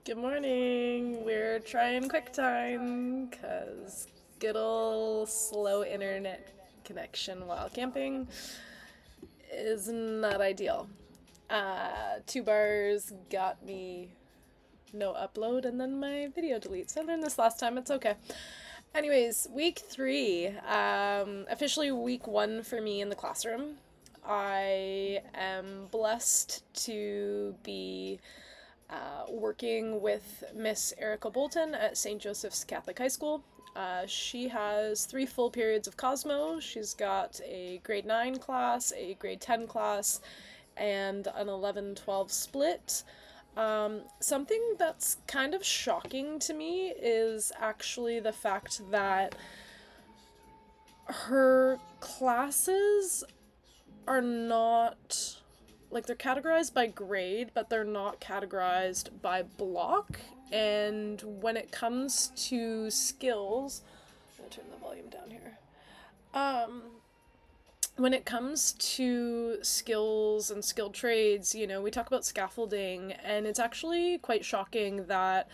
Good morning. We're trying QuickTime because good old slow internet connection while camping is not ideal. 2 bars got me no upload and then my video deletes. I learned this last time, it's okay. Anyways, week 3, officially week 1 for me in the classroom. I am blessed to be working with Miss Erica Bolton at St. Joseph's Catholic High School. She has 3 full periods of Cosmo. She's got a grade 9 class, a grade 10 class, and an 11-12 split. Something that's kind of shocking to me is actually the fact that her classes are not like they're categorized by grade, but they're not categorized by block. And when it comes to skills, I'm gonna turn the volume down here. When it comes to skills and skilled trades, we talk about scaffolding, and it's actually quite shocking that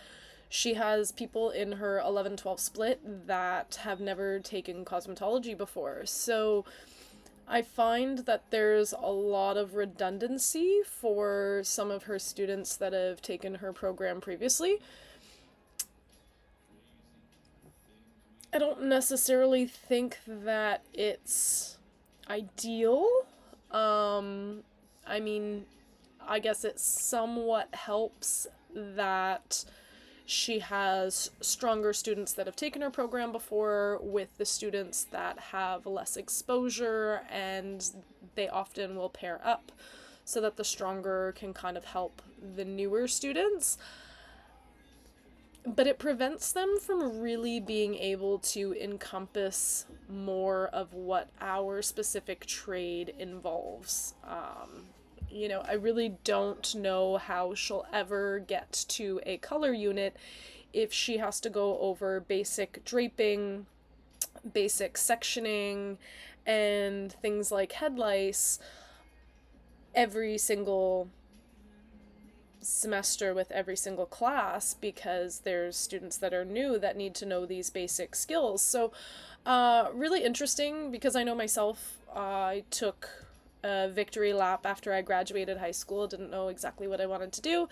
she has people in her 11-12 split that have never taken cosmetology before. So I find that there's a lot of redundancy for some of her students that have taken her program previously. I don't necessarily think that it's ideal. I mean, I guess it somewhat helps that she has stronger students that have taken her program before with the students that have less exposure, and they often will pair up so that the stronger can kind of help the newer students. But it prevents them from really being able to encompass more of what our specific trade involves. I really don't know how she'll ever get to a color unit if she has to go over basic draping, basic sectioning, and things like head lice every single semester with every single class, because there's students that are new that need to know these basic skills. So really interesting, because I know myself, I took a victory lap after I graduated high school, didn't know exactly what I wanted to do,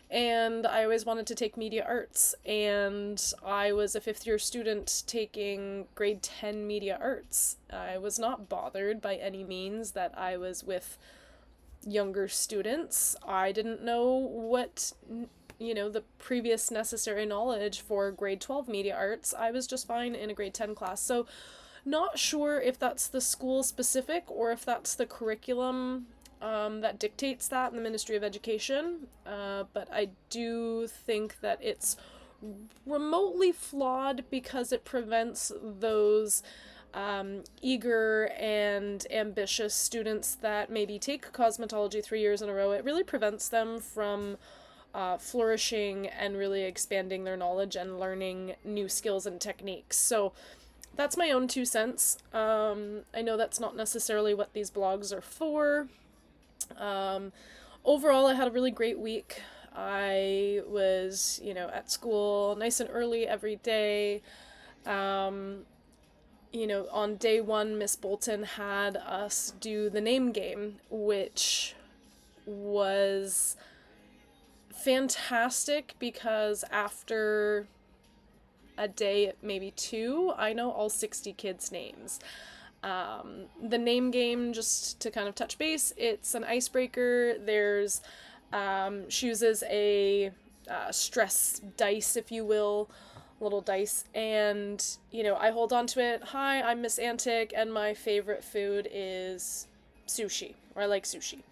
and I always wanted to take media arts, and I was a 5th-year student taking grade 10 media arts. I was not bothered by any means that I was with younger students. I didn't know what the previous necessary knowledge for grade 12 media arts. I was just fine in a grade 10 class. So not sure if that's the school specific or if that's the curriculum that dictates that in the Ministry of Education, but I do think that it's remotely flawed because it prevents those eager and ambitious students that maybe take cosmetology 3 years in a row. It really prevents them from flourishing and really expanding their knowledge and learning new skills and techniques. So that's my own 2 cents. I know that's not necessarily what these blogs are for. Overall, I had a really great week. I was, at school nice and early every day. On day 1, Miss Bolton had us do the name game, which was fantastic because after a day, maybe 2, I know all 60 kids' names. The name game, just to kind of touch base, it's an icebreaker. She uses a stress dice, if you will, little dice, and I hold on to it. Hi, I'm Miss Antic, and my favorite food is sushi, or I like sushi.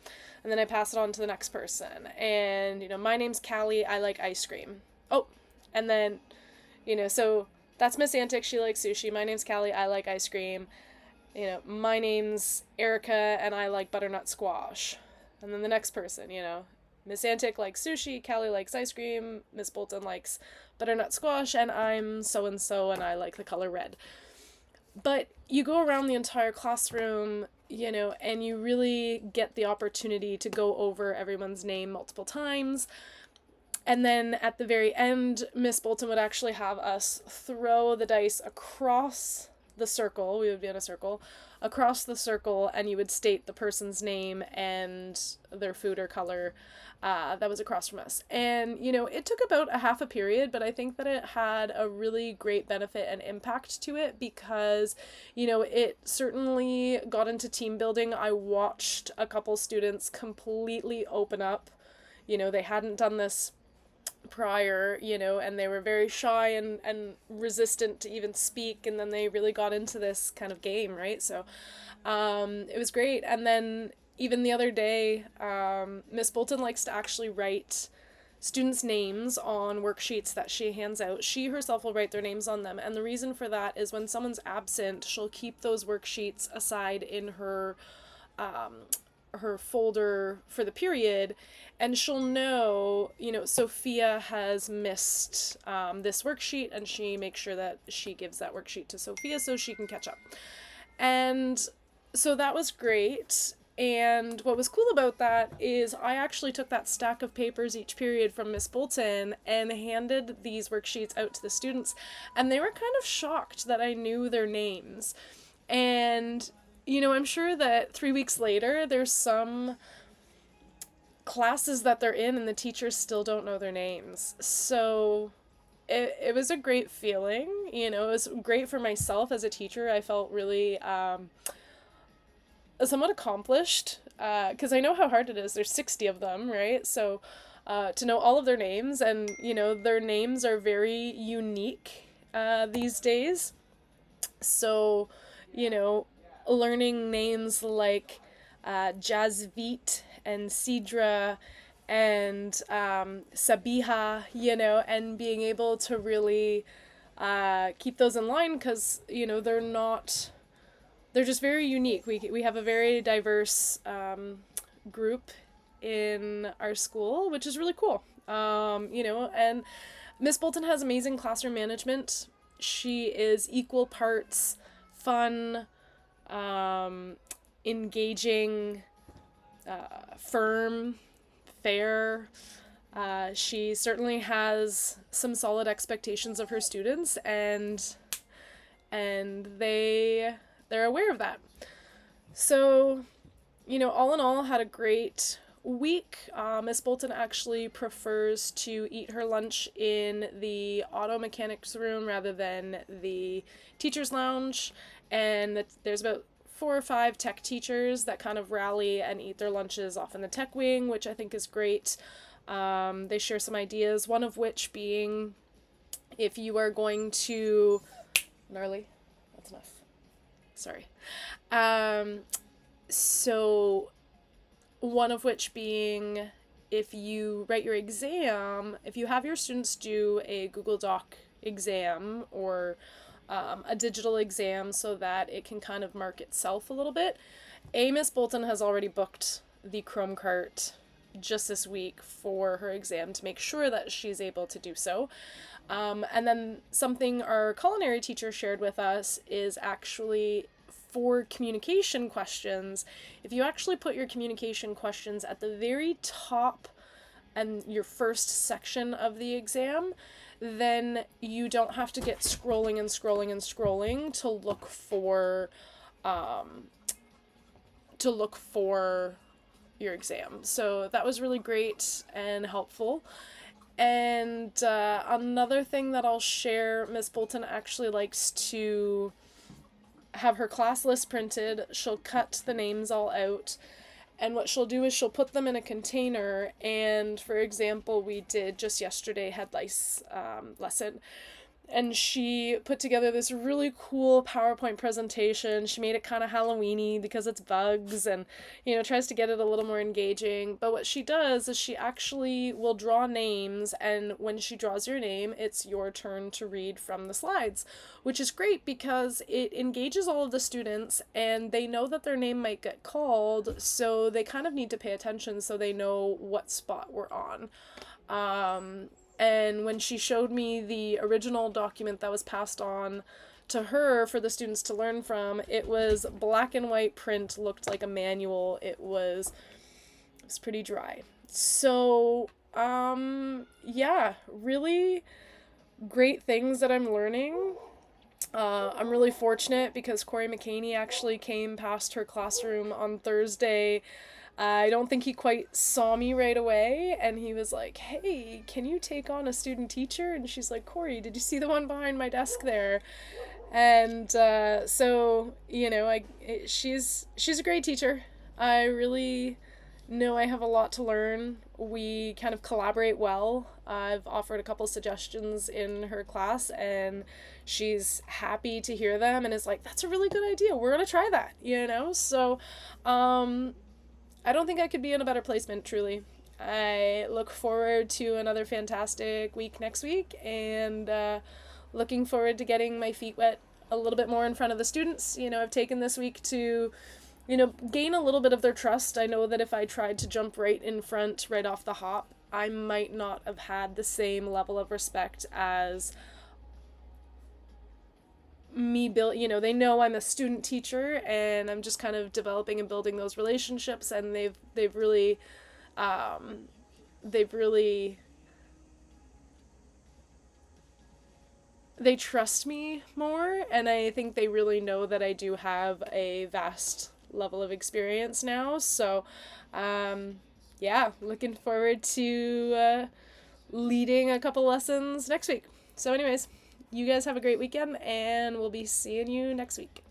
And then I pass it on to the next person, and my name's Callie, I like ice cream. Oh, and then so that's Miss Antic, she likes sushi. My name's Callie, I like ice cream. My name's Erica, and I like butternut squash. And then the next person, Miss Antic likes sushi, Callie likes ice cream, Miss Bolton likes butternut squash, and I'm so-and-so, and I like the color red. But you go around the entire classroom, and you really get the opportunity to go over everyone's name multiple times. And then at the very end, Miss Bolton would actually have us throw the dice across the circle. We would be in a circle, across the circle, and you would state the person's name and their food or color that was across from us. And, it took about a half a period, but I think that it had a really great benefit and impact to it because, it certainly got into team building. I watched a couple students completely open up. They hadn't done this prior, and they were very shy and resistant to even speak, and then they really got into this kind of game, right? So it was great. And then even the other day, Miss Bolton likes to actually write students' names on worksheets that she hands out. She herself will write their names on them, and the reason for that is when someone's absent, she'll keep those worksheets aside in her folder for the period, and she'll know, Sophia has missed this worksheet, and she makes sure that she gives that worksheet to Sophia so she can catch up. And so that was great. And what was cool about that is I actually took that stack of papers each period from Miss Bolton and handed these worksheets out to the students, and they were kind of shocked that I knew their names. And I'm sure that 3 weeks later, there's some classes that they're in and the teachers still don't know their names. So it was a great feeling. It was great for myself as a teacher. I felt really somewhat accomplished because I know how hard it is. There's 60 of them, right? So to know all of their names, and, their names are very unique these days. So, learning names like Jazvit and Sidra and Sabiha, and being able to really keep those in line because, they're just very unique. We have a very diverse group in our school, which is really cool. And Miss Bolton has amazing classroom management. She is equal parts fun, engaging, firm, fair. She certainly has some solid expectations of her students, and they're aware of that. So, all in all, had a great week. Miss Bolton actually prefers to eat her lunch in the auto mechanics room rather than the teacher's lounge, and there's about 4 or 5 tech teachers that kind of rally and eat their lunches off in the tech wing, which I think is great. They share some ideas, one of which being if you are going to... Gnarly? That's enough. Sorry. So one of which being if you write your exam, if you have your students do a Google Doc exam or a digital exam so that it can kind of mark itself a little bit. Miss Bolton has already booked the chromecart just this week for her exam to make sure that she's able to do so. And then something our culinary teacher shared with us is actually for communication questions, if you actually put your communication questions at the very top and your first section of the exam, then you don't have to get scrolling and scrolling and scrolling to look for your exam. So that was really great and helpful. And another thing that I'll share, Miss Bolton actually likes to have her class list printed. She'll cut the names all out, and what she'll do is she'll put them in a container. And for example, we did just yesterday head lice lesson, and she put together this really cool PowerPoint presentation. She made it kind of Halloween-y because it's bugs and, tries to get it a little more engaging. But what she does is she actually will draw names, and when she draws your name, it's your turn to read from the slides, which is great because it engages all of the students and they know that their name might get called, so they kind of need to pay attention so they know what spot we're on. And when she showed me the original document that was passed on to her for the students to learn from, it was black and white print, looked like a manual. It was pretty dry. So, yeah, really great things that I'm learning. I'm really fortunate because Corey McCaney actually came past her classroom on Thursday. I don't think he quite saw me right away, and he was like, "Hey, can you take on a student teacher?" And she's like, "Corey, did you see the one behind my desk there?" And so she's a great teacher. I really know I have a lot to learn. We kind of collaborate well. I've offered a couple suggestions in her class, and she's happy to hear them and is like, "That's a really good idea. We're gonna try that." So um, I don't think I could be in a better placement, truly. I look forward to another fantastic week next week, and looking forward to getting my feet wet a little bit more in front of the students. I've taken this week to, gain a little bit of their trust. I know that if I tried to jump right in front, right off the hop, I might not have had the same level of respect as me build. They know I'm a student teacher, and I'm just kind of developing and building those relationships, and they've really um they've really they trust me more, and I think they really know that I do have a vast level of experience now. So yeah, looking forward to leading a couple lessons next week. So anyways, you guys have a great weekend, and we'll be seeing you next week.